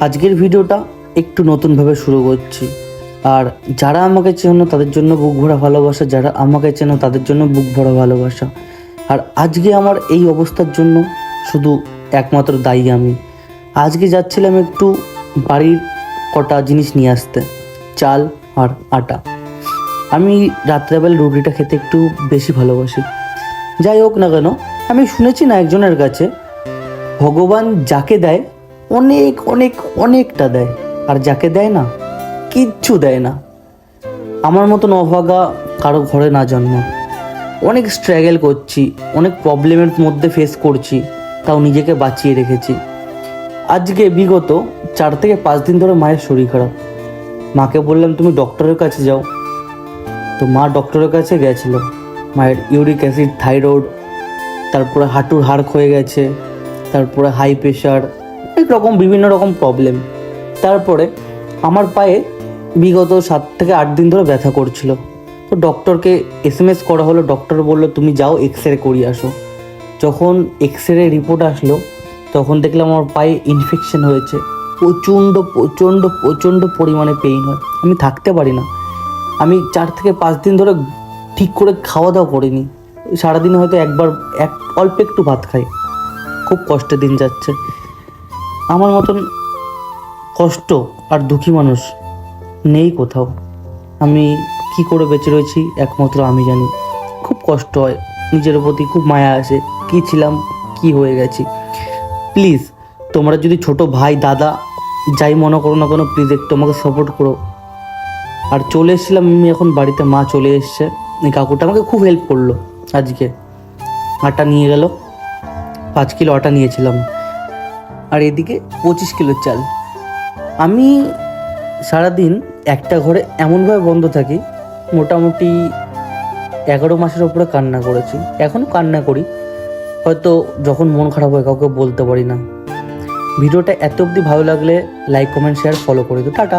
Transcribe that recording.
আজকের ভিডিওটা একটু নতুনভাবে শুরু করছি। আর যারা আমাকে চেনো তাদের জন্য বুক ভরা ভালোবাসা, যারা আমাকে চেনো তাদের জন্য বুক ভরা ভালোবাসা। আর আজকে আমার এই অবস্থার জন্য শুধু একমাত্র দায়ী আমি। আজকে যাচ্ছিলাম একটু বাড়ির কটা জিনিস নিয়ে আসতে, চাল আর আটা। আমি রাত্রেবেলা রুটিটা খেতে একটু বেশি ভালোবাসি। যাই হোক না কেন, আমি শুনেছি না একজনের কাছে, ভগবান যাকে দেয় অনেক অনেক অনেকটা দেয়, আর যাকে দেয় না কিচ্ছু দেয় না। আমার মতন অভাগা কারো ঘরে না জন্ম। অনেক স্ট্রাগল করছি, অনেক প্রবলেমের মধ্যে ফেস করছি, তাও নিজেকে বাঁচিয়ে রেখেছি। আজকে বিগত 4 থেকে 5 দিন ধরে মায়ের শরীর খারাপ। মাকে বললাম তুমি ডক্টরের কাছে যাও, তো মা ডক্টরের কাছে গেছিল। মায়ের ইউরিক অ্যাসিড, থাইরয়েড, তারপরে হাঁটুর হাড় ক্ষয়ে গেছে, তারপরে হাই প্রেশার, অনেক রকম বিভিন্ন রকম প্রবলেম। তারপরে আমার পায়ে বিগত 7 থেকে 8 দিন ধরে ব্যথা করছিল। তো ডক্টরকে SMS করা হলো। ডক্টর বললো তুমি যাও এক্স-রে করিয়ে আসো। যখন এক্স-রে রিপোর্ট আসলো তখন দেখলাম আমার পায়ে ইনফেকশন হয়েছে। প্রচণ্ড প্রচণ্ড প্রচণ্ড পরিমাণে পেইন হয়, আমি থাকতে পারি না। আমি 4 থেকে 5 দিন ধরে ঠিক করে খাওয়া দাওয়া করিনি। সারাদিন হয়তো অল্প একটু ভাত খাই। খুব কষ্টের দিন যাচ্ছে। আমার মতন কষ্ট আর দুঃখী মানুষ নেই কোথাও। আমি কি করে বেঁচে রয়েছি একমাত্র আমি জানি। খুব কষ্ট হয়, নিজের প্রতি খুব মায়া আসে, কী ছিলাম কি হয়ে গেছি। প্লিজ তোমরা যদি ছোট ভাই, দাদা, যাই মনে করো না কেন, প্লিজ একটু আমাকে সাপোর্ট করো। আর চলে এসেছিলাম আমি এখন বাড়িতে, মা চলে এসছে। এই কাকুটা আমাকে খুব হেল্প করলো। আজকে আটা নিয়ে গেল, 5 কিলো আটা নিয়েছিলাম, আর এদিকে 25 কিলো চাল। আমি সারাদিন একটা ঘরে এমনভাবে বন্ধ থাকি, মোটামুটি 11 মাসের ওপরে কান্না করেছি, এখনও কান্না করি। হয়তো যখন মন খারাপ হয় কাউকে বলতে পারি না। ভিডিওটা এত অবধি ভালো লাগলে লাইক, কমেন্ট, শেয়ার, ফলো করে দিও। টাটা।